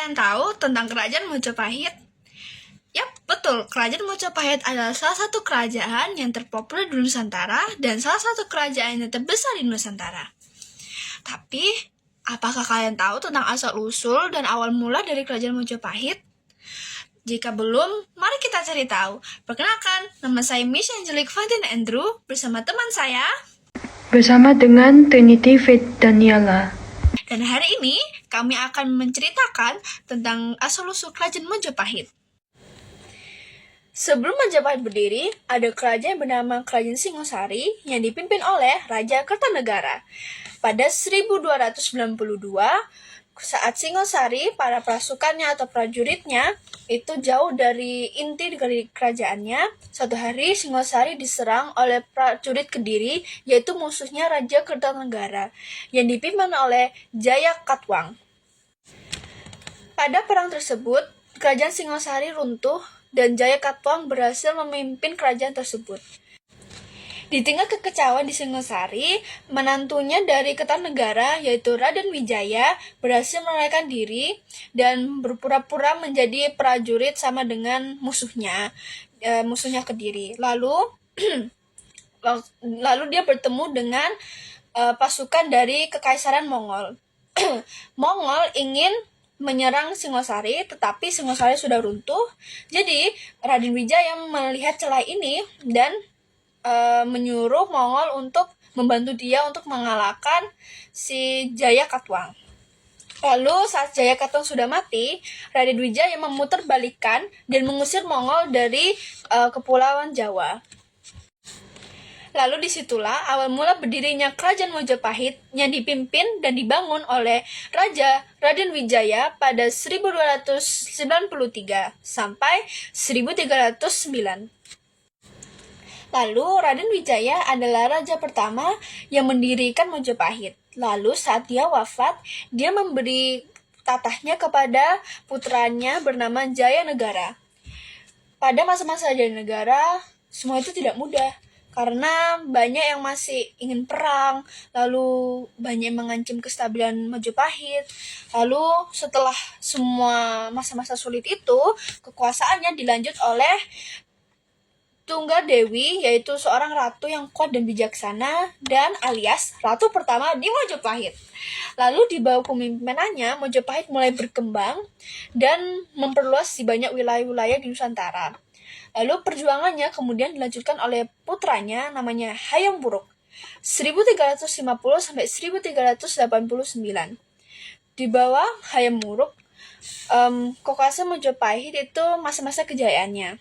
kalian tahu tentang kerajaan Majapahit? Yap, betul. Kerajaan Majapahit adalah salah satu kerajaan yang terpopuler di Nusantara dan salah satu kerajaan yang terbesar di Nusantara. Tapi, apakah kalian tahu tentang asal-usul dan awal mula dari kerajaan Majapahit? Jika belum, mari kita cari tahu. Perkenalkan, nama saya Miss Angelique Fantin Andrew bersama teman saya bersama dengan Trinity Faith Daniela. Dan hari ini kami akan menceritakan tentang asal-usul kerajaan Majapahit. Sebelum Majapahit berdiri, ada kerajaan bernama Kerajaan Singosari yang dipimpin oleh Raja Kertanegara. Pada 1292, saat Singosari, para pasukannya atau prajuritnya itu jauh dari inti dari kerajaannya. Suatu hari Singosari diserang oleh prajurit Kediri, yaitu musuhnya Raja Kertanegara, yang dipimpin oleh Jayakatwang. Pada perang tersebut, kerajaan Singosari runtuh dan Jayakatwang berhasil memimpin kerajaan tersebut. Di tengah kekecauan di Singosari, menantunya dari Kertanegara yaitu Raden Wijaya berhasil melarikan diri dan berpura-pura menjadi prajurit sama dengan musuhnya Kediri. Lalu dia bertemu dengan pasukan dari Kekaisaran Mongol. Mongol ingin menyerang Singosari, tetapi Singosari sudah runtuh. Jadi Raden Wijaya melihat celah ini dan menyuruh Mongol untuk membantu dia untuk mengalahkan si Jayakatwang. Lalu saat Jayakatwang sudah mati, Raden Wijaya memutarbalikkan dan mengusir Mongol dari Kepulauan Jawa. Lalu disitulah awal mula berdirinya kerajaan Majapahit yang dipimpin dan dibangun oleh Raja Raden Wijaya pada 1293 sampai 1309. Lalu Raden Wijaya adalah raja pertama yang mendirikan Majapahit. Lalu saat dia wafat, dia memberi tatahnya kepada putranya bernama Jayanegara. Pada masa-masa Jayanegara, semua itu tidak mudah. Karena banyak yang masih ingin perang, lalu banyak yang mengancam kestabilan Majapahit. Lalu setelah semua masa-masa sulit itu, kekuasaannya dilanjut oleh Tunggadewi, yaitu seorang ratu yang kuat dan bijaksana dan alias ratu pertama di Majapahit. Lalu di bawah kepemimpinannya, Majapahit mulai berkembang dan memperluas di banyak wilayah-wilayah di Nusantara. Lalu perjuangannya kemudian dilanjutkan oleh putranya namanya Hayam Wuruk 1350 sampai 1389. Di bawah Hayam Wuruk, kekuasaan Majapahit itu masa-masa kejayaannya.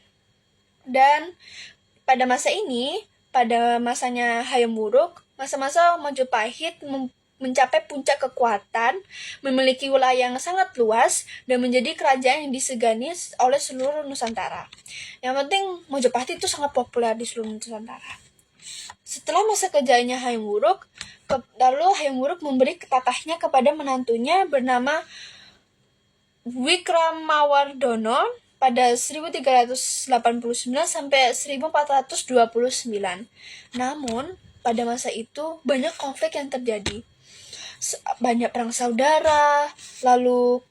Dan pada masa ini, pada masanya Hayam Wuruk, masa-masa Majapahit mencapai puncak kekuatan, memiliki wilayah yang sangat luas, dan menjadi kerajaan yang disegani oleh seluruh Nusantara. Yang penting, Majapahit itu sangat populer di seluruh Nusantara. Setelah masa kejayaannya Hayam Wuruk, lalu Hayam Wuruk memberi tatahnya kepada menantunya bernama Wikramawardhana pada 1389 sampai 1429. Namun, pada masa itu banyak konflik yang terjadi. Banyak perang saudara, lalu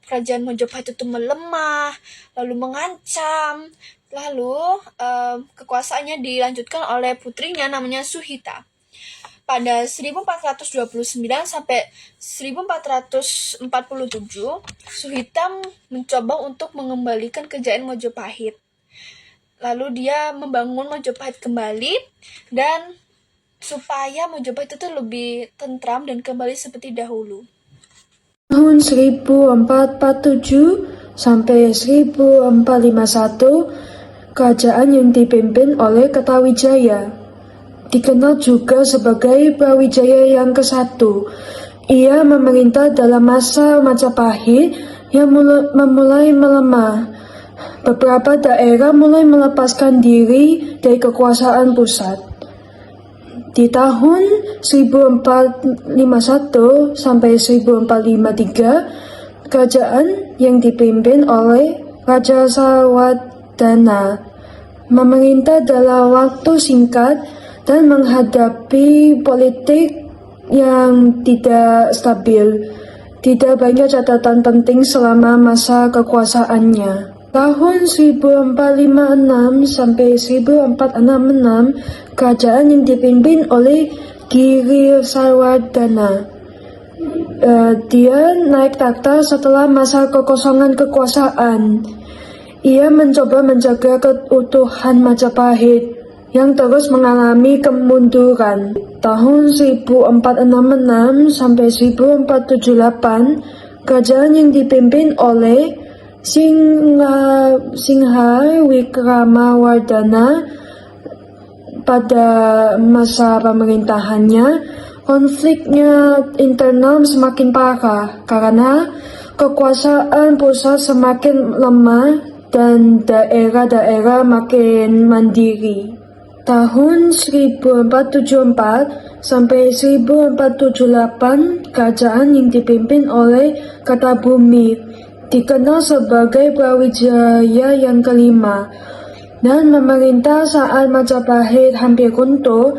kerajaan Majapahit itu melemah, lalu mengancam, lalu kekuasaannya dilanjutkan oleh putrinya namanya Suhita. Pada 1429 sampai 1447, Suhita mencoba untuk mengembalikan kejayaan Majapahit. Lalu dia membangun Majapahit kembali dan supaya Majapahit itu lebih tentram dan kembali seperti dahulu. Tahun 1447 sampai 1451, kerajaan yang dipimpin oleh Kertawijaya dikenal juga sebagai Brawijaya yang ke-1. Ia memerintah dalam masa Majapahit yang memulai melemah. Beberapa daerah mulai melepaskan diri dari kekuasaan pusat. Di tahun 1451 sampai 1453, kerajaan yang dipimpin oleh Raja Sawadhana memerintah dalam waktu singkat dan menghadapi politik yang tidak stabil. tidak banyak catatan penting selama masa kekuasaannya. Tahun 1456 sampai 1466, kerajaan yang dipimpin oleh Giri Sarwadana. Dia naik takhta setelah masa kekosongan kekuasaan. Ia mencoba menjaga keutuhan Majapahit yang terus mengalami kemunduran. Tahun 1466 sampai 1478, kerajaan yang dipimpin oleh Singha Wikramawardhana. Pada masa pemerintahannya, konfliknya internal semakin parah karena kekuasaan pusat semakin lemah dan daerah-daerah makin mandiri. Tahun 1474 sampai 1478, kerajaan yang dipimpin oleh Kertabumi dikenal sebagai Brawijaya yang kelima dan memerintah saat Majapahit hampir runtuh.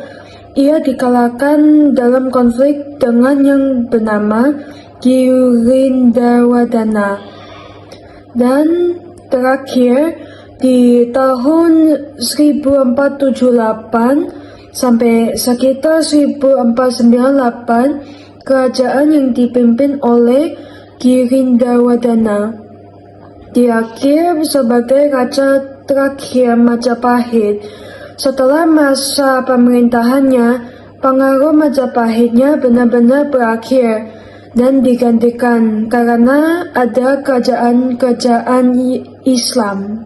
Ia dikalahkan dalam konflik dengan yang bernama Girindawardhana. Dan terakhir, di tahun 1478 sampai sekitar 1498, kerajaan yang dipimpin oleh Girindawardhana diakhir sebagai raja terakhir Majapahit. Setelah masa pemerintahannya, pengaruh Majapahitnya benar-benar berakhir dan digantikan karena ada kerajaan-kerajaan Islam.